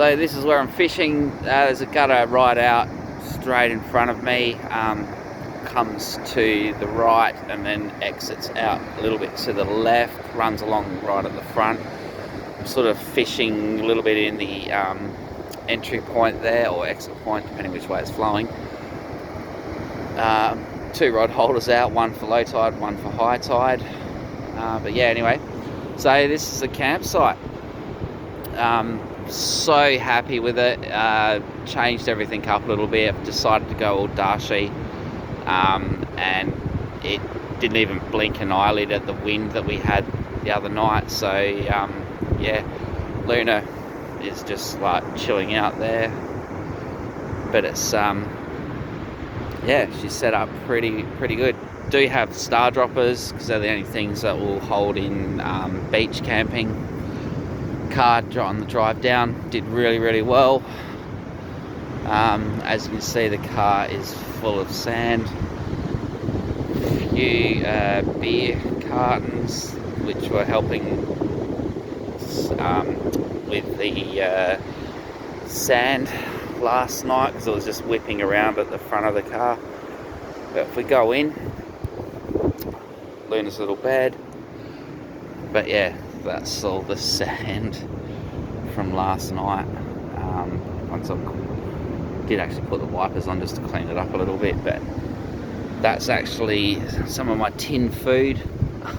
So this is where I'm fishing. There's a gutter right out straight in front of me, comes to the right and then exits out a little bit to the left, runs along right at the front. I'm sort of fishing a little bit in the entry point there, or exit point, depending which way it's flowing. 2 rod holders out, one for low tide, one for high tide. But yeah, anyway, so this is the campsite. So happy with it. Changed everything up a little bit. Decided to go all Dashi, and it didn't even blink an eyelid at the wind that we had the other night. So yeah, Luna is just like chilling out there, but it's yeah, she's set up pretty good. Do have star droppers because they're the only things that will hold in beach camping. Car on the drive down did really well. As you can see, the car is full of sand. A few beer cartons which were helping with the sand last night because it was just whipping around at the front of the car. But if we go in, Luna's little bed, but yeah, that's all the sand from last night. Once I did actually put the wipers on just to clean it up a little bit, but that's actually some of my tin food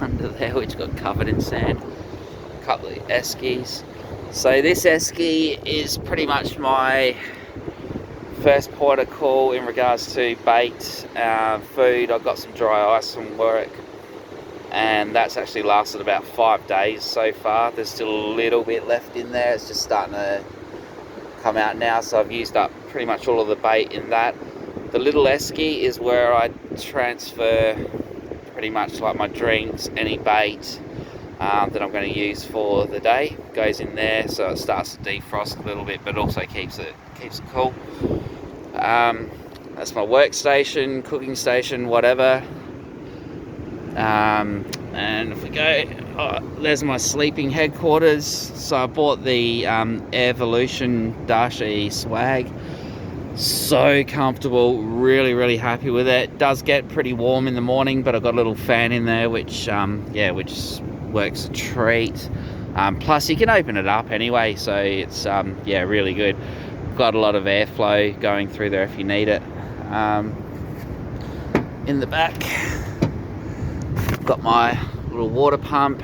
under there which got covered in sand. A couple of eskies. So this esky is pretty much my first port of call in regards to bait, food. I've got some dry ice from work, and that's actually lasted about 5 days so far. There's still a little bit left in there. It's just starting to come out now, so I've used up pretty much all of the bait in that. The little esky is where I transfer pretty much like my drinks, any bait that I'm going to use for the day goes in there, so it starts to defrost a little bit, but also keeps it cool. That's my workstation, cooking station, whatever. And if we go, there's my sleeping headquarters. So I bought the Airvolution Dashi swag. So comfortable, really happy with it. It does get pretty warm in the morning, but I've got a little fan in there which which works a treat. Plus you can open it up anyway, so it's really good. Got a lot of airflow going through there if you need it. In the back, got my little water pump.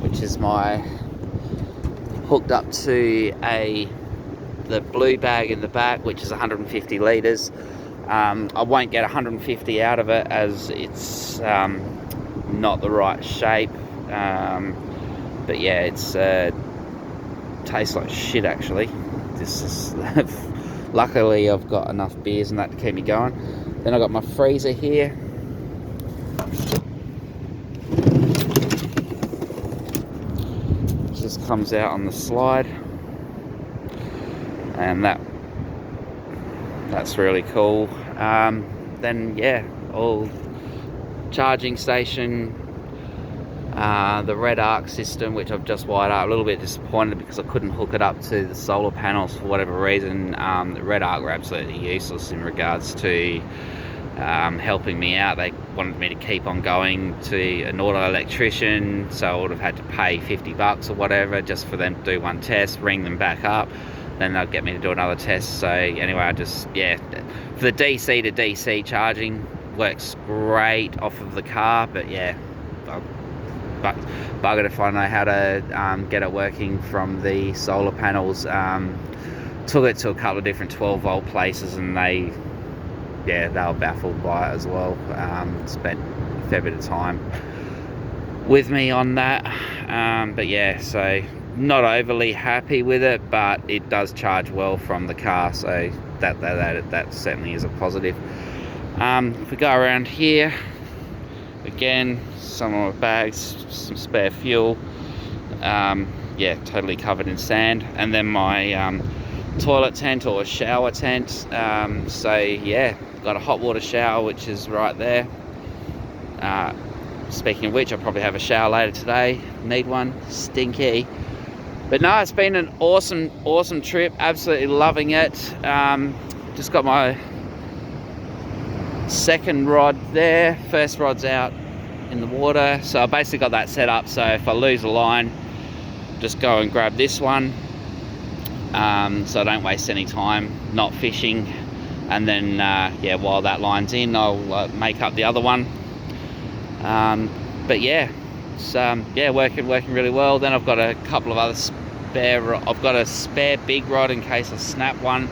Which is hooked up to the blue bag in the back, which is 150 litres. I won't get 150 out of it as it's not the right shape. But yeah, it's tastes like shit actually. This is luckily I've got enough beers and that to keep me going. Then I got my freezer here. Just comes out on the slide, and that's really cool. Then yeah, all charging station. The Red Arc system, which I've just wired up. A little bit disappointed because I couldn't hook it up to the solar panels for whatever reason. The Red Arc were absolutely useless in regards to helping me out. They wanted me to keep on going to an auto electrician, so I would have had to pay $50 or whatever just for them to do one test, ring them back up, then they'll get me to do another test. So anyway, I just, for the DC to DC charging, works great off of the car, but yeah, but buggered if I know how to get it working from the solar panels. Took it to a couple of different 12-volt places, and they were baffled by it as well. Spent a fair bit of time with me on that, but yeah, so not overly happy with it, but it does charge well from the car, so that certainly is a positive. If we go around here again, some of my bags, some spare fuel, totally covered in sand, and then my toilet tent or shower tent. So yeah, got a hot water shower which is right there. speaking of which, I'll probably have a shower later today. Need one, stinky. But no, it's been an awesome trip. Absolutely loving it. Just got my second rod there. First rod's out in the water. So I basically got that set up. So if I lose a line, just go and grab this one. So I don't waste any time not fishing. And then, yeah, while that line's in, I'll make up the other one. But yeah, it's yeah, working really well. Then I've got a couple of other I've got a spare big rod in case I snap one,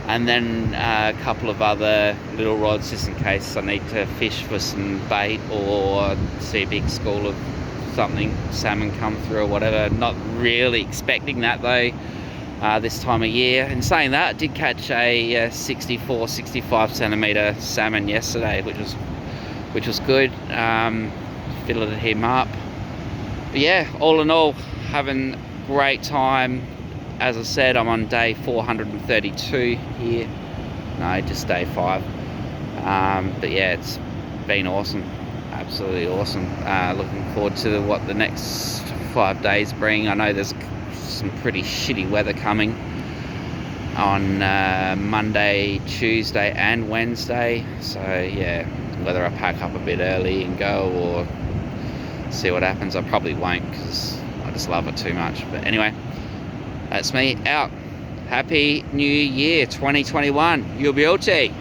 and then a couple of other little rods just in case I need to fish for some bait or see a big school of something, salmon come through or whatever. Not really expecting that though, this time of year. And saying that, I did catch a 65 centimeter salmon yesterday, which was good. Filleted him up. But yeah, all in all, having great time. As I said, I'm on day 432 here. No, just day 5. But yeah, it's been awesome. Absolutely awesome. Looking forward to what the next 5 days bring. I know there's some pretty shitty weather coming on Monday, Tuesday and Wednesday. So yeah, whether I pack up a bit early and go or see what happens. I probably won't because I just love it too much. But anyway, that's me out. Happy New Year 2021. You'll be OT.